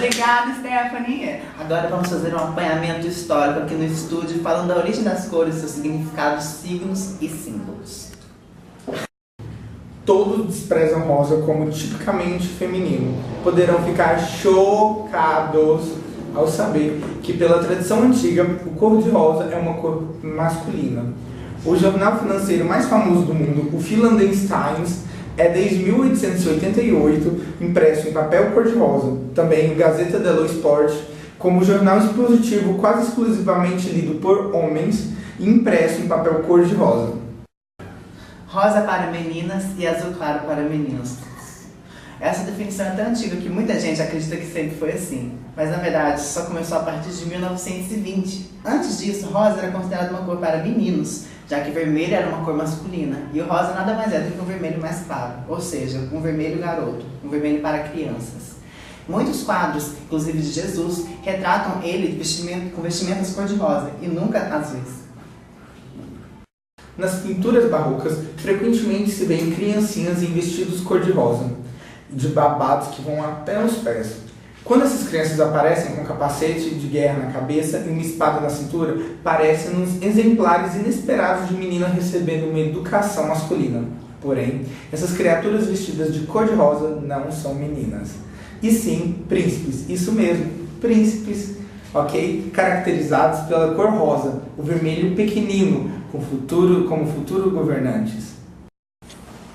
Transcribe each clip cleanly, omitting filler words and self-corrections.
Obrigada, Stephanie! Agora vamos fazer um apanhamento histórico aqui no estúdio, falando da origem das cores, seus significados, signos e símbolos. Todos desprezam rosa como tipicamente feminino. Poderão ficar chocados ao saber que, pela tradição antiga, o cor-de-rosa é uma cor masculina. O jornal financeiro mais famoso do mundo, o Financial Times, é desde 1888 impresso em papel cor-de-rosa. Também o Gazeta dello Sport, como jornal expositivo quase exclusivamente lido por homens e impresso em papel cor-de-rosa. Rosa para meninas e azul claro para meninos. Essa definição é tão antiga que muita gente acredita que sempre foi assim, mas na verdade só começou a partir de 1920. Antes disso, rosa era considerada uma cor para meninos, já que vermelho era uma cor masculina, e o rosa nada mais é do que um vermelho mais claro, ou seja, um vermelho garoto, um vermelho para crianças. Muitos quadros, inclusive de Jesus, retratam ele com vestimentas cor-de-rosa e nunca azuis. Nas pinturas barrocas, frequentemente se vêem criancinhas em vestidos cor-de-rosa, de babados que vão até os pés. Quando essas crianças aparecem com um capacete de guerra na cabeça e uma espada na cintura, parecem-nos exemplares inesperados de menina recebendo uma educação masculina. Porém, essas criaturas vestidas de cor-de-rosa não são meninas, e sim príncipes, isso mesmo, príncipes, ok? Caracterizados pela cor rosa, o vermelho pequenino, como futuro governantes.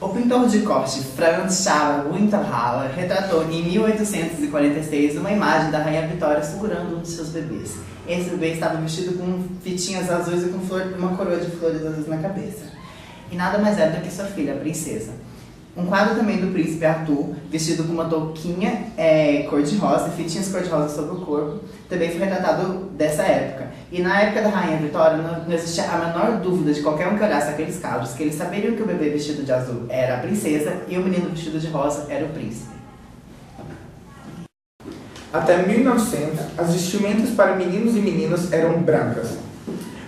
O pintor de corte Franz Charles Winterhalter retratou em 1846 uma imagem da Rainha Vitória segurando um de seus bebês. Esse bebê estava vestido com fitinhas azuis e com uma coroa de flores azuis na cabeça. E nada mais era do que sua filha, a princesa. Um quadro também do príncipe Arthur, vestido com uma touquinha cor-de-rosa e fitinhas cor-de-rosa sobre o corpo, também foi retratado dessa época. E na época da Rainha Vitória não existia a menor dúvida de qualquer um que olhasse aqueles quadros, que eles saberiam que o bebê vestido de azul era a princesa e o menino vestido de rosa era o príncipe. Até 1900, as vestimentas para meninos e meninas eram brancas,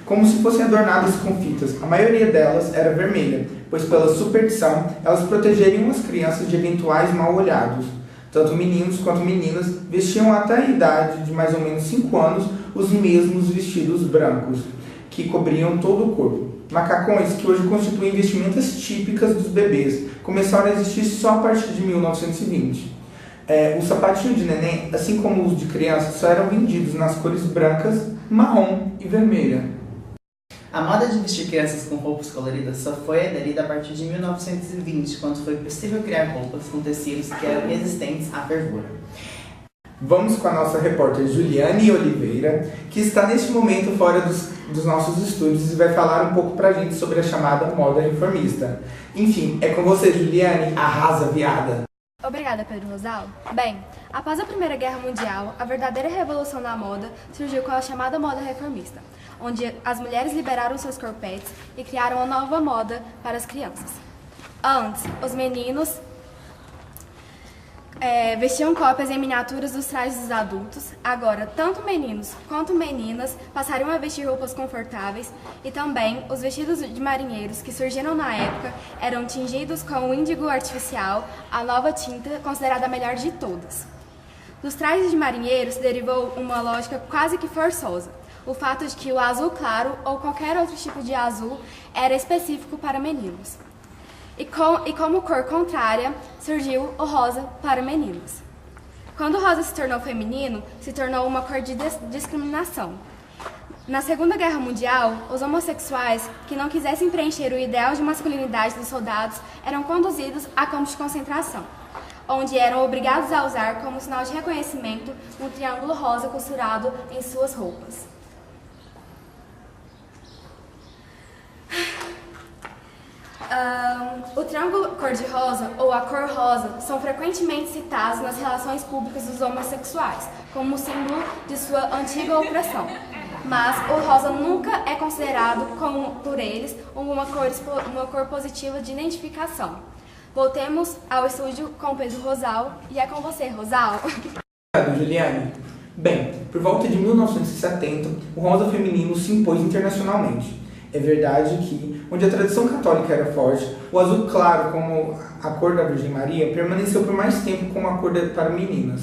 como se fossem adornadas com fitas. A maioria delas era vermelha, pois pela superstição elas protegeriam as crianças de eventuais mal-olhados. Tanto meninos quanto meninas vestiam até a idade de mais ou menos 5 anos os mesmos vestidos brancos, que cobriam todo o corpo. Macacões, que hoje constituem vestimentas típicas dos bebês, começaram a existir só a partir de 1920. O sapatinho de neném, assim como os de criança, só eram vendidos nas cores brancas, marrom e vermelha. A moda de vestir crianças com roupas coloridas só foi aderida a partir de 1920, quando foi possível criar roupas com tecidos que eram resistentes à fervura. Vamos com a nossa repórter Juliane Oliveira, que está neste momento fora dos nossos estúdios e vai falar um pouco pra gente sobre a chamada moda reformista. Enfim, é com você, Juliane, arrasa, viada! Obrigada, Pedro Rosal. Bem, após a Primeira Guerra Mundial, a verdadeira revolução na moda surgiu com a chamada moda reformista, onde as mulheres liberaram seus corpetes e criaram uma nova moda para as crianças. Antes, os meninos vestiam cópias em miniaturas dos trajes dos adultos. Agora, tanto meninos quanto meninas passariam a vestir roupas confortáveis e também os vestidos de marinheiros que surgiram na época eram tingidos com o índigo artificial, a nova tinta considerada a melhor de todas. Dos trajes de marinheiros derivou uma lógica quase que forçosa, o fato de que o azul claro ou qualquer outro tipo de azul era específico para meninos. E como cor contrária, surgiu o rosa para meninos. Quando o rosa se tornou feminino, se tornou uma cor de discriminação. Na Segunda Guerra Mundial, os homossexuais que não quisessem preencher o ideal de masculinidade dos soldados eram conduzidos a campos de concentração, onde eram obrigados a usar como sinal de reconhecimento um triângulo rosa costurado em suas roupas. O triângulo cor-de-rosa ou a cor rosa são frequentemente citados nas relações públicas dos homossexuais, como símbolo de sua antiga opressão. Mas o rosa nunca é considerado por eles uma cor positiva de identificação. Voltemos ao estúdio com Pedro Rosal, e é com você, Rosal. Obrigado, Juliane. Bem, por volta de 1970, o rosa feminino se impôs internacionalmente. É verdade que, onde a tradição católica era forte, o azul claro, como a cor da Virgem Maria, permaneceu por mais tempo como a cor para meninas.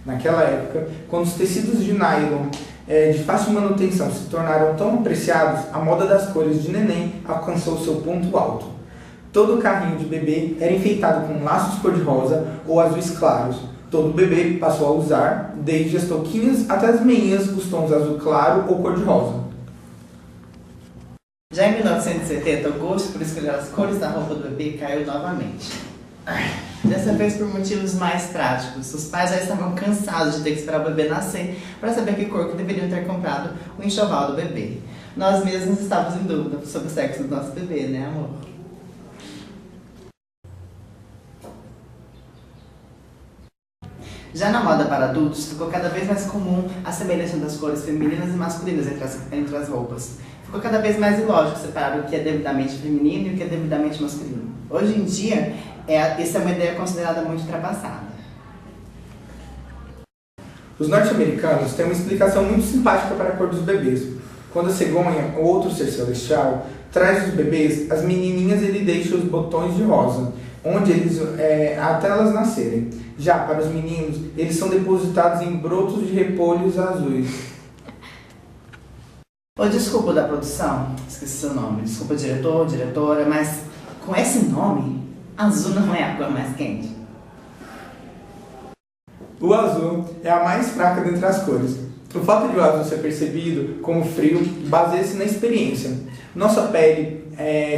Naquela época, quando os tecidos de nylon de fácil manutenção se tornaram tão apreciados, a moda das cores de neném alcançou seu ponto alto. Todo carrinho de bebê era enfeitado com laços cor-de-rosa ou azuis claros. Todo bebê passou a usar, desde as touquinhas até as meinhas, os tons azul claro ou cor-de-rosa. Já em 1970, o gosto por escolher as cores da roupa do bebê caiu novamente. Dessa vez por motivos mais práticos. Os pais já estavam cansados de ter que esperar o bebê nascer para saber que cor que deveriam ter comprado o enxoval do bebê. Nós mesmos estávamos em dúvida sobre o sexo do nosso bebê, né, amor? Já na moda para adultos, ficou cada vez mais comum a semelhança das cores femininas e masculinas entre as roupas. Ficou cada vez mais ilógico separar o que é devidamente feminino e o que é devidamente masculino. Hoje em dia, essa é uma ideia considerada muito ultrapassada. Os norte-americanos têm uma explicação muito simpática para a cor dos bebês. Quando a cegonha ou outro ser celestial traz os bebês, as menininhas ele deixa os botões de rosa, onde eles até elas nascerem. Já para os meninos, eles são depositados em brotos de repolhos azuis. Ô, desculpa da produção, esqueci seu nome. Desculpa, diretor, diretora, mas com esse nome, azul não é a cor mais quente. O azul é a mais fraca dentre as cores. O fato de o azul ser percebido como frio baseia-se na experiência. Nossa pele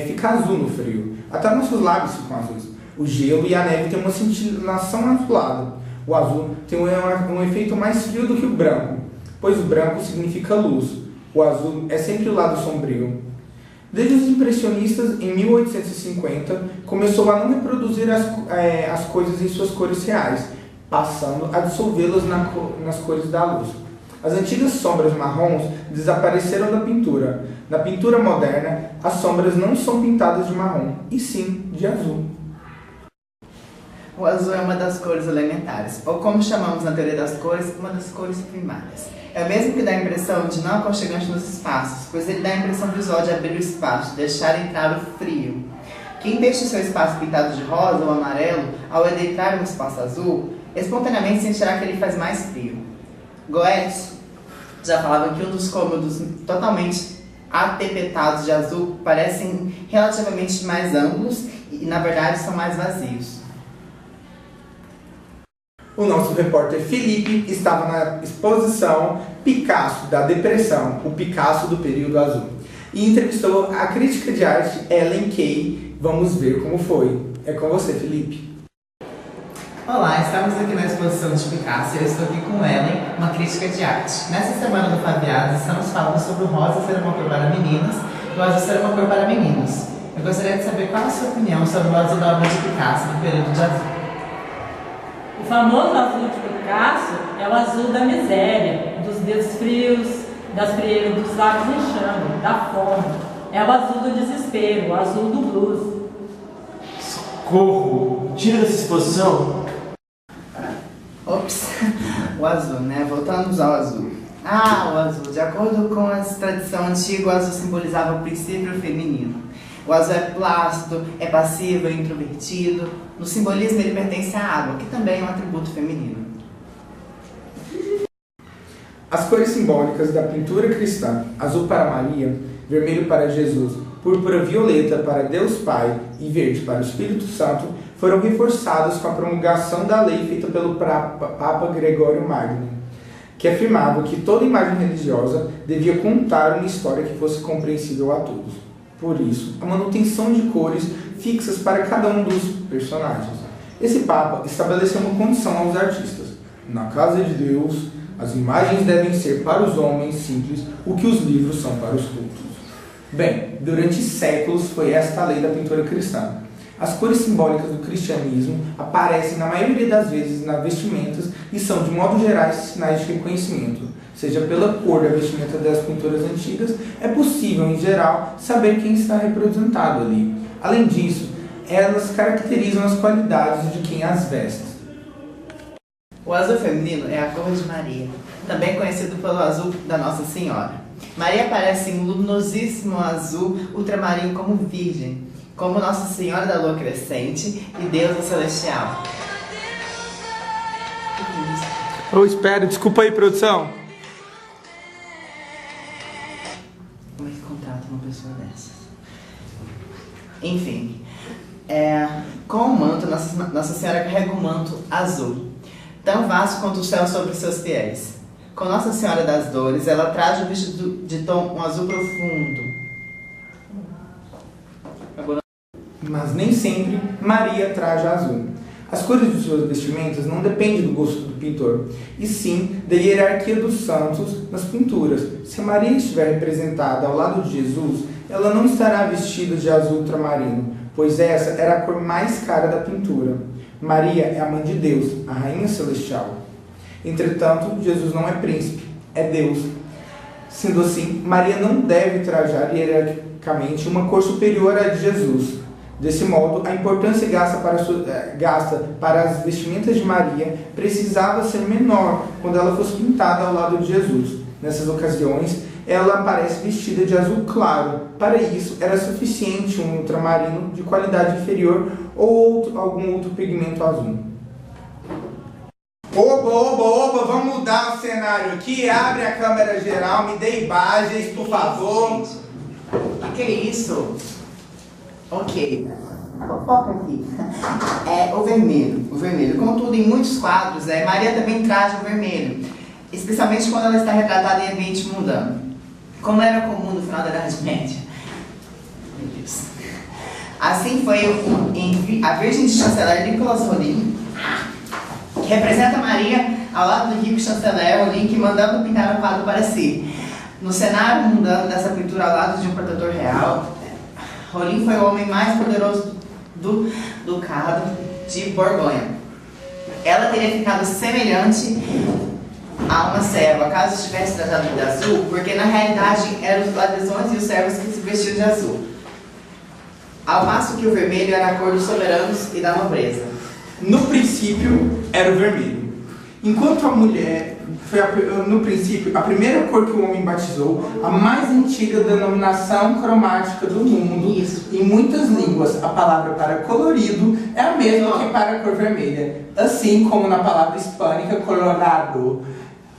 fica azul no frio, até nossos lábios ficam azuis. O gelo e a neve têm uma cintilação azulada. O azul tem um efeito mais frio do que o branco, pois o branco significa luz. O azul é sempre o lado sombrio. Desde os impressionistas, em 1850, começou a não reproduzir as coisas em suas cores reais, passando a dissolvê-las nas cores da luz. As antigas sombras marrons desapareceram da pintura. Na pintura moderna, as sombras não são pintadas de marrom, e sim de azul. O azul é uma das cores elementares, ou como chamamos na teoria das cores, uma das cores primárias. É o mesmo que dá a impressão de não aconchegante nos espaços, pois ele dá a impressão visual de abrir o espaço, de deixar entrar o frio. Quem deixa o seu espaço pintado de rosa ou amarelo, ao adentrar um espaço azul, espontaneamente sentirá que ele faz mais frio. Goethe já falava que um dos cômodos totalmente atepetados de azul parecem relativamente mais amplos e, na verdade, são mais vazios. O nosso repórter Felipe estava na exposição Picasso da Depressão, o Picasso do período azul, e entrevistou a crítica de arte Ellen Key. Vamos ver como foi. É com você, Felipe. Olá, estamos aqui na exposição de Picasso e eu estou aqui com Ellen, uma crítica de arte. Nessa semana do Fabiados, estamos falando sobre o rosa ser uma cor para meninas e o azul ser uma cor para meninos. Eu gostaria de saber qual a sua opinião sobre o azul da obra de Picasso do período de azul. O famoso azul de Picasso é o azul da miséria, dos dedos frios, das frieiras, dos lábios inchando, da fome. É o azul do desespero, o azul do blues. Socorro! Tira dessa exposição! Ops, o azul, né? Voltamos ao azul. O azul. De acordo com a tradição antiga, o azul simbolizava o princípio feminino. O azul é plácido, é passivo, é introvertido. No simbolismo, ele pertence à água, que também é um atributo feminino. As cores simbólicas da pintura cristã: azul para Maria, vermelho para Jesus, púrpura violeta para Deus Pai e verde para o Espírito Santo, foram reforçadas com a promulgação da lei feita pelo Papa Gregório Magno, que afirmava que toda imagem religiosa devia contar uma história que fosse compreensível a todos. Por isso, a manutenção de cores fixas para cada um dos personagens. Esse Papa estabeleceu uma condição aos artistas: na casa de Deus, as imagens devem ser para os homens simples o que os livros são para os cultos. Bem, durante séculos foi esta a lei da pintura cristã. As cores simbólicas do cristianismo aparecem na maioria das vezes nas vestimentas e são, de modo geral, sinais de reconhecimento. Seja pela cor da vestimenta das pinturas antigas, é possível, em geral, saber quem está representado ali. Além disso, elas caracterizam as qualidades de quem as veste. O azul feminino é a cor de Maria, também conhecido pelo azul da Nossa Senhora. Maria aparece em luminosíssimo azul ultramarinho como virgem, como Nossa Senhora da Lua Crescente e Deusa Celestial. Ô, espera, desculpa aí, produção. Como é que contrata uma pessoa dessas? Enfim, com o manto, Nossa Senhora carrega um manto azul, tão vasto quanto o céu sobre seus fiéis. Com Nossa Senhora das Dores, ela traz o vestido de tom azul profundo. Mas nem sempre Maria traja azul. As cores de suas vestimentas não dependem do gosto do pintor, e sim da hierarquia dos santos nas pinturas. Se Maria estiver representada ao lado de Jesus, ela não estará vestida de azul ultramarino, pois essa era a cor mais cara da pintura. Maria é a mãe de Deus, a rainha celestial. Entretanto, Jesus não é príncipe, é Deus. Sendo assim, Maria não deve trajar hierarquicamente uma cor superior à de Jesus. Desse modo, a importância gasta para as vestimentas de Maria precisava ser menor quando ela fosse pintada ao lado de Jesus. Nessas ocasiões, ela aparece vestida de azul claro. Para isso, era suficiente um ultramarino de qualidade inferior ou algum outro pigmento azul. Oba, vamos mudar o cenário aqui. Abre a câmera geral, me dê imagens, por favor. Que é isso? Ok, foca aqui. O vermelho. Contudo, em muitos quadros, Maria também traz o vermelho, especialmente quando ela está retratada em ambiente mundano, como era comum no final da Idade Média. Meu Deus. Assim foi a Virgem de Chanceler Nicolas Rolin, que representa Maria ao lado do rico chanceler Rolin, que mandando pintar o quadro para si. No cenário mundano dessa pintura ao lado de um protetor real, Rolin foi o homem mais poderoso do ducado de Borgonha. Ela teria ficado semelhante a uma serva, caso estivesse tratado de azul, porque na realidade eram os ladrões e os servos que se vestiam de azul. Ao passo que o vermelho era a cor dos soberanos e da nobreza. No princípio, era o vermelho. Enquanto a mulher foi, no princípio, a primeira cor que o homem batizou, a mais antiga denominação cromática do mundo. Isso. Em muitas línguas, a palavra para colorido é a mesma que para a cor vermelha, assim como na palavra hispânica colorado.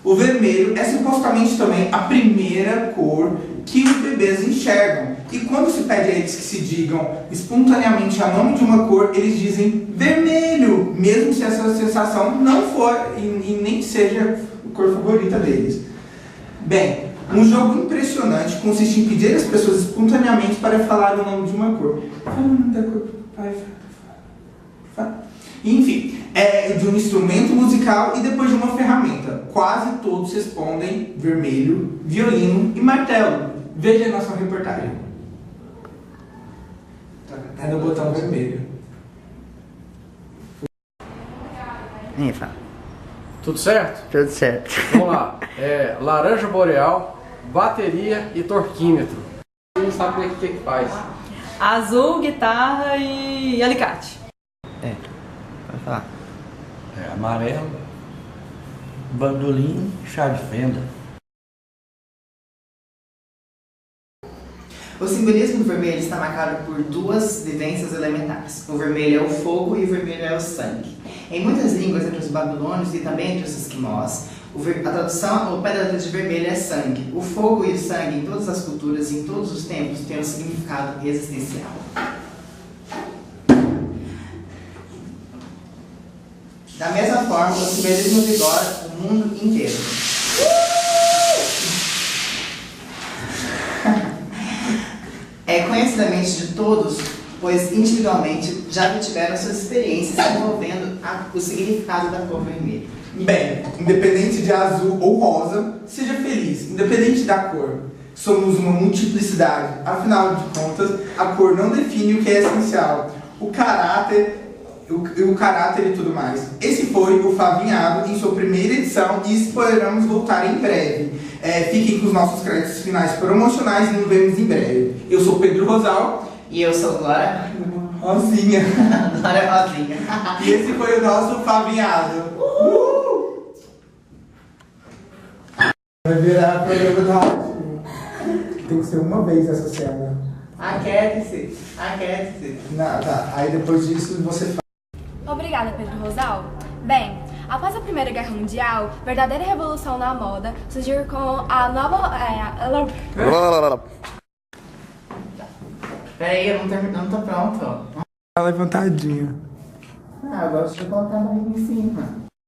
O vermelho é supostamente também a primeira cor que os bebês enxergam. E quando se pede a eles que se digam espontaneamente o nome de uma cor, eles dizem vermelho, mesmo se essa sensação não for e nem seja a cor favorita deles. Bem, um jogo impressionante consiste em pedir às pessoas espontaneamente para falar o nome de uma cor. Fala o nome da cor pro pai. Enfim, de um instrumento musical e depois de uma ferramenta. Quase todos respondem vermelho, violino e martelo. Veja a nossa reportagem. É no botão vermelho. Tudo certo? Tudo certo. Vamos lá. Laranja boreal, bateria e torquímetro. Não sabe o que faz. Azul, guitarra e alicate. Pode falar. Amarelo, bandolim, chave de fenda. O simbolismo do vermelho está marcado por duas vivências elementares. O vermelho é o fogo e o vermelho é o sangue. Em muitas línguas entre os babilônios e também entre os esquimós, a tradução ao pé da letra de vermelho é sangue. O fogo e o sangue, em todas as culturas e em todos os tempos, têm um significado existencial. Da mesma forma, o simbolismo vigora o mundo inteiro. É conhecidamente de todos, pois individualmente já tiveram suas experiências envolvendo o significado da cor vermelha. Bem, independente de azul ou rosa, seja feliz, independente da cor. Somos uma multiplicidade, afinal de contas, a cor não define o que é essencial, o caráter e tudo mais. Esse foi o Favinhado em sua primeira edição e esperamos voltar em breve. Fiquem com os nossos créditos finais promocionais e nos vemos em breve. Eu sou Pedro Rosal. E eu sou Glória Rosinha. Glória Rosinha. E esse foi o nosso Favinhado. Vai virar programa do rádio. Tem que ser uma vez essa cena. Aquete-se. Não, tá. Aí depois disso você faz. Obrigada, Pedro Rosal. Bem, Após a Primeira Guerra Mundial, a verdadeira revolução na moda surgiu com a nova... Peraí, eu não tô pronto. Tá levantadinha. Ah, eu gosto de colocar a barriga em cima.